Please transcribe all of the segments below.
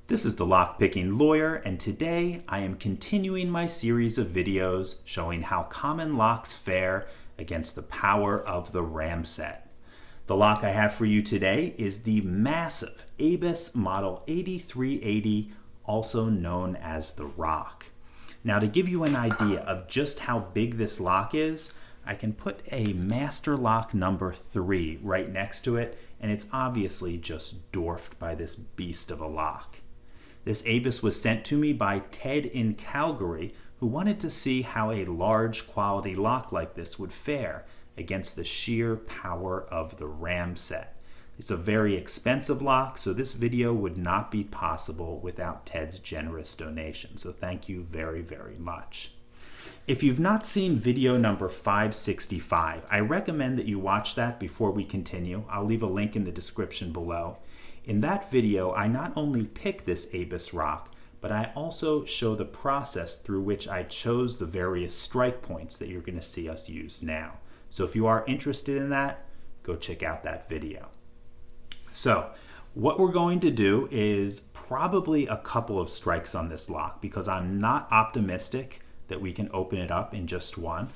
This is the Lockpicking Lawyer, and today I am continuing my series of videos showing how common locks fare against the power of the Ramset. The lock I have for you today is the massive ABUS Model 8380, also known as the Rock. Now, to give you an idea of just how big this lock is, I can put a master lock number 3 right next to it, and it's obviously just dwarfed by this beast of a lock. This ABUS was sent to me by Ted in Calgary, who wanted to see how a large quality lock like this would fare against the sheer power of the Ramset. It's a very expensive lock, so this video would not be possible without Ted's generous donation. So thank you very, very much. If you've not seen video number 565, I recommend that you watch that before we continue. I'll leave a link in the description below. In that video, I not only pick this ABUS rock, but I also show the process through which I chose the various strike points that you're going to see us use now. So if you are interested in that, go check out that video. So what we're going to do is probably a couple of strikes on this lock because I'm not optimistic that we can open it up in just one.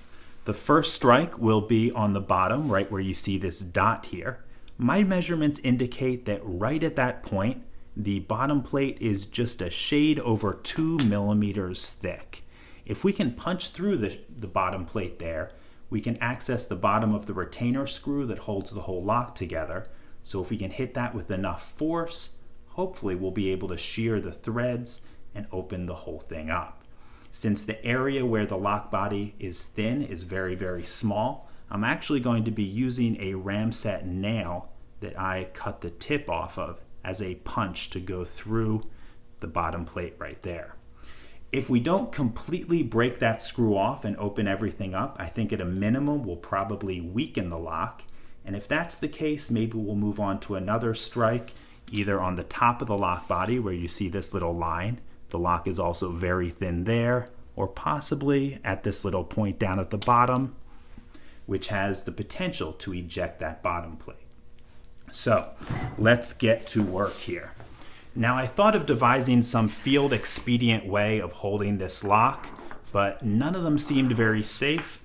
The first strike will be on the bottom, right where you see this dot here. My measurements indicate that right at that point, the bottom plate is just a shade over 2 millimeters thick. If we can punch through the bottom plate there, we can access the bottom of the retainer screw that holds the whole lock together. So if we can hit that with enough force, hopefully we'll be able to shear the threads and open the whole thing up. Since the area where the lock body is thin is very, very small, I'm actually going to be using a Ramset nail that I cut the tip off of as a punch to go through the bottom plate right there. If we don't completely break that screw off and open everything up, I think at a minimum we'll probably weaken the lock. And if that's the case, maybe we'll move on to another strike, either on the top of the lock body where you see this little line. The lock is also very thin there, or possibly at this little point down at the bottom, which has the potential to eject that bottom plate. So let's get to work here. Now, I thought of devising some field expedient way of holding this lock, but none of them seemed very safe.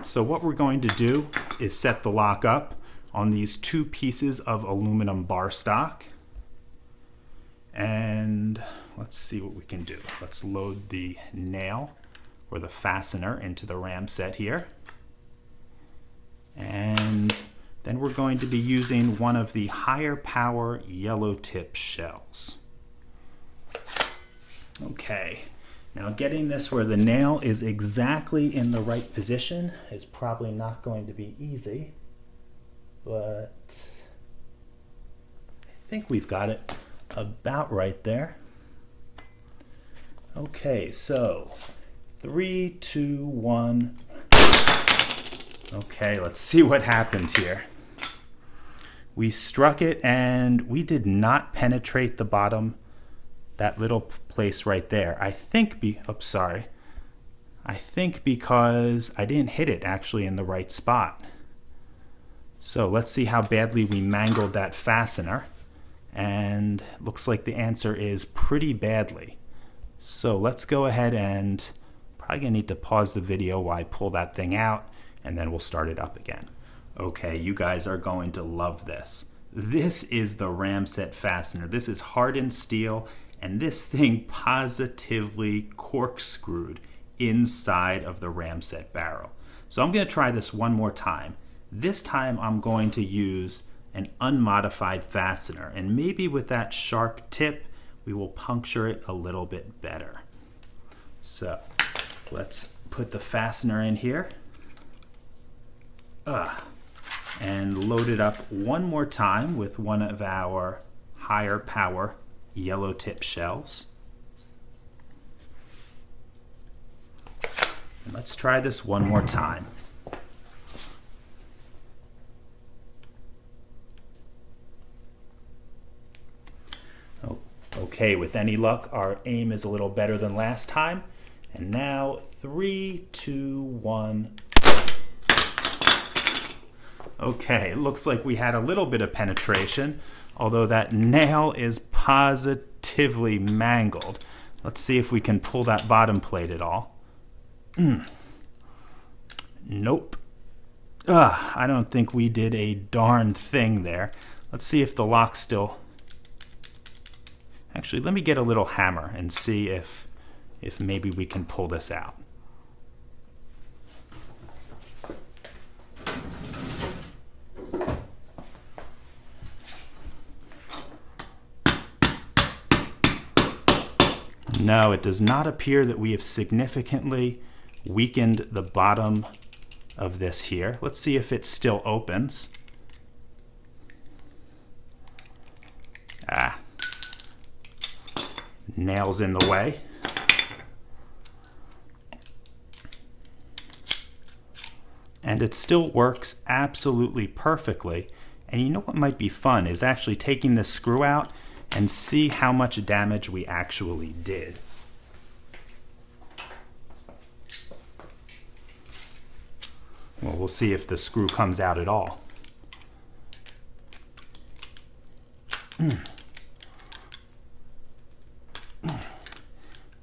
So what we're going to do is set the lock up on these 2 pieces of aluminum bar stock. And let's see what we can do. Let's load the nail or the fastener into the Ramset here. And then we're going to be using one of the higher power yellow tip shells. Okay, now getting this where the nail is exactly in the right position is probably not going to be easy, but I think we've got it about right there. Okay, so 3, 2, 1. Okay, let's see what happened here. We struck it and we did not penetrate the bottom, that little place right there. I think because I didn't hit it actually in the right spot. So let's see how badly we mangled that fastener. And looks like the answer is pretty badly. So let's go ahead and probably gonna need to pause the video while I pull that thing out, and then we'll start it up again. Okay, you guys are going to love this. This is the Ramset fastener. This is hardened steel, and this thing positively corkscrewed inside of the Ramset barrel. So I'm going to try this one more time. This time I'm going to use an unmodified fastener, and maybe with that sharp tip, we will puncture it a little bit better. So let's put the fastener in here. And load it up one more time with one of our higher power yellow tip shells. And let's try this one more time. Okay, with any luck, our aim is a little better than last time. And now 3, 2, 1. Okay, it looks like we had a little bit of penetration, although that nail is positive positively mangled. Let's see if we can pull that bottom plate at all. Nope. I don't think we did a darn thing there. Let's see if the lock still... Actually, let me get a little hammer and see if maybe we can pull this out. No, it does not appear that we have significantly weakened the bottom of this here. Let's see if it still opens. Nails in the way. And it still works absolutely perfectly. And you know what might be fun is actually taking this screw out and see how much damage we actually did. Well, we'll see if the screw comes out at all.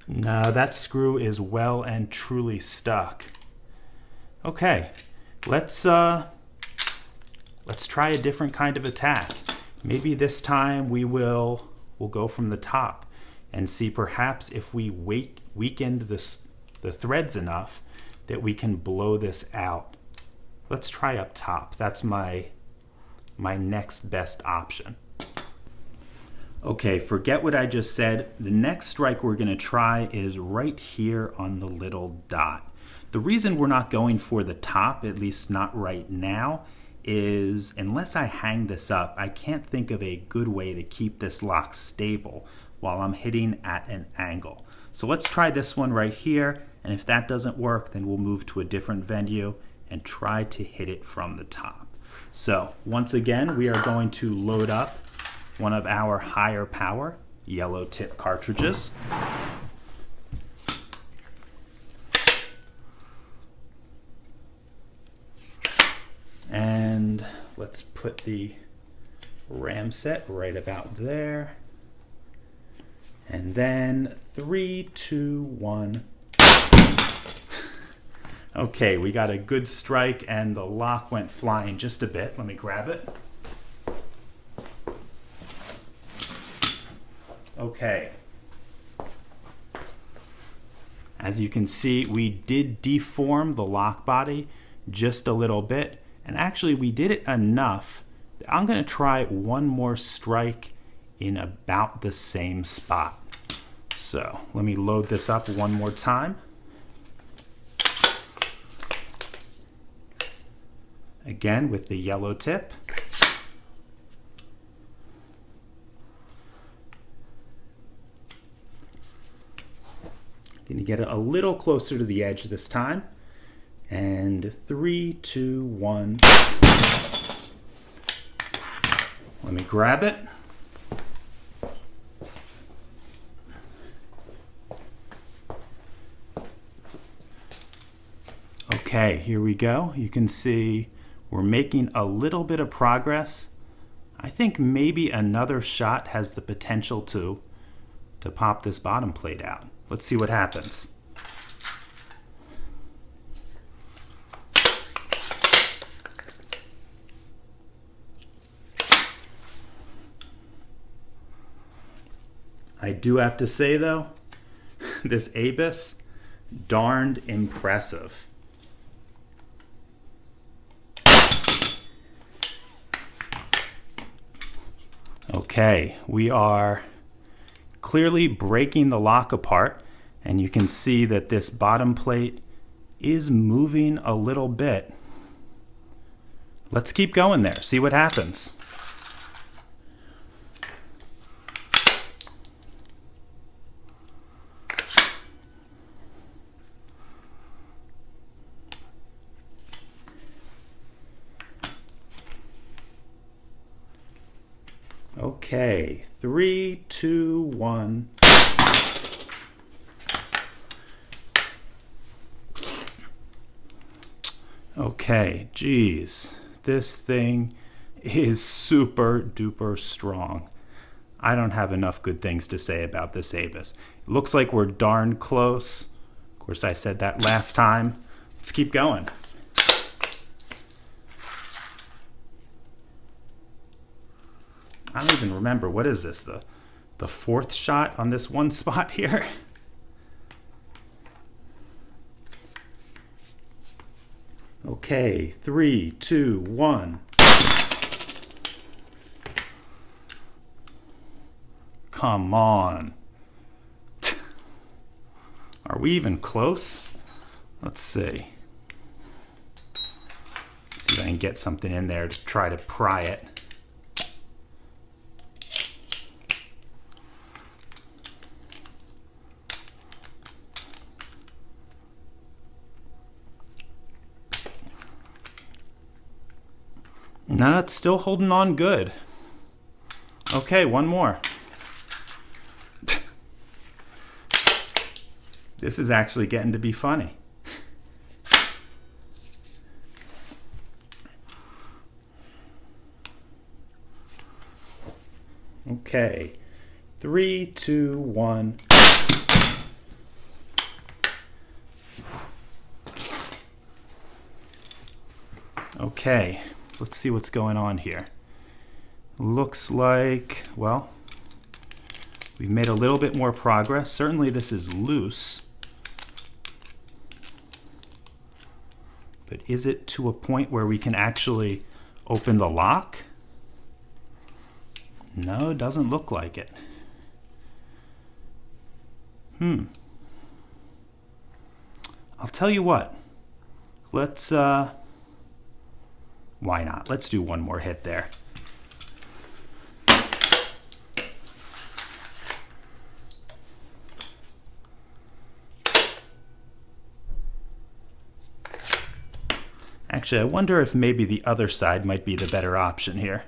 No, that screw is well and truly stuck. Okay, let's try a different kind of attack. Maybe this time we'll go from the top and see perhaps if we weakened the threads enough that we can blow this out. Let's try up top. That's my next best option. Okay, forget what I just said. The next strike we're going to try is right here on the little dot. The reason we're not going for the top, at least not right now, is unless I hang this up, I can't think of a good way to keep this lock stable while I'm hitting at an angle. So let's try this one right here, and if that doesn't work, then we'll move to a different venue and try to hit it from the top. So once again, we are going to load up one of our higher power yellow tip cartridges. And let's put the Ramset right about there. And then 3, 2, 1. Okay, we got a good strike and the lock went flying just a bit. Let me grab it. Okay. As you can see, we did deform the lock body just a little bit. And actually, we did it enough that I'm going to try one more strike in about the same spot. So let me load this up one more time. Again with the yellow tip. Going to get it a little closer to the edge this time. And 3, 2, 1. Let me grab it. Okay, here we go. You can see we're making a little bit of progress. I think maybe another shot has the potential to pop this bottom plate out. Let's see what happens. I do have to say though, this Abus, darned impressive. Okay, we are clearly breaking the lock apart, and you can see that this bottom plate is moving a little bit. Let's keep going there, see what happens. Okay, 3, 2, 1. Okay, geez, this thing is super duper strong. I don't have enough good things to say about this Abus. It looks like we're darn close. Of course, I said that last time. Let's keep going. I don't even remember. What is this? The fourth shot on this one spot here? Okay, 3, 2, 1. Come on. Are we even close? Let's see. See if I can get something in there to try to pry it. No, it's still holding on good. Okay, one more. This is actually getting to be funny. Okay, 3, 2, 1. Okay, let's see what's going on here. Looks like, well, we've made a little bit more progress. Certainly this is loose. But is it to a point where we can actually open the lock? No, it doesn't look like it. I'll tell you what. Let's, why not? Let's do one more hit there. Actually, I wonder if maybe the other side might be the better option here.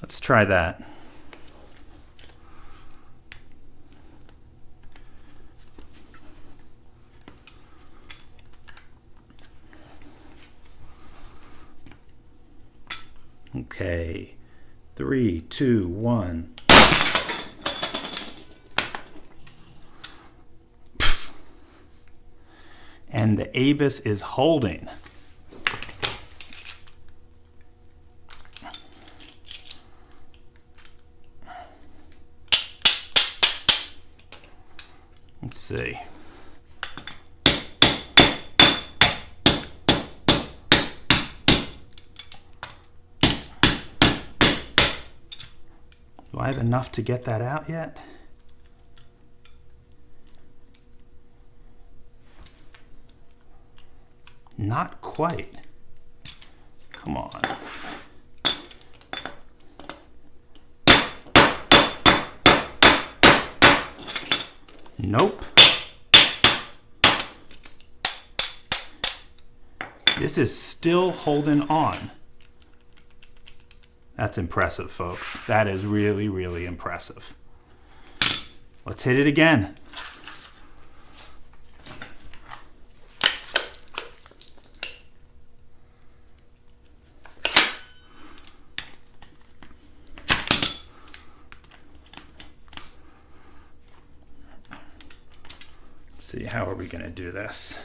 Let's try that. Okay, 3, 2, 1. And the Abus is holding. Let's see. Do I have enough to get that out yet? Not quite. Come on. Nope. This is still holding on. That's impressive, folks. That is really, really impressive. Let's hit it again. See, how are we going to do this?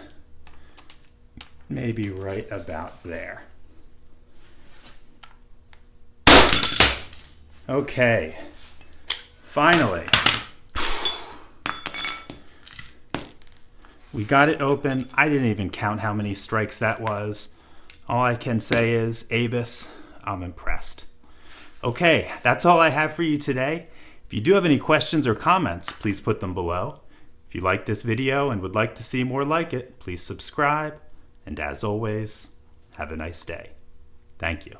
Maybe right about there. Okay, finally. We got it open. I didn't even count how many strikes that was. All I can say is, Abus, I'm impressed. Okay, that's all I have for you today. If you do have any questions or comments, please put them below. If you like this video and would like to see more like it, please subscribe. And as always, have a nice day. Thank you.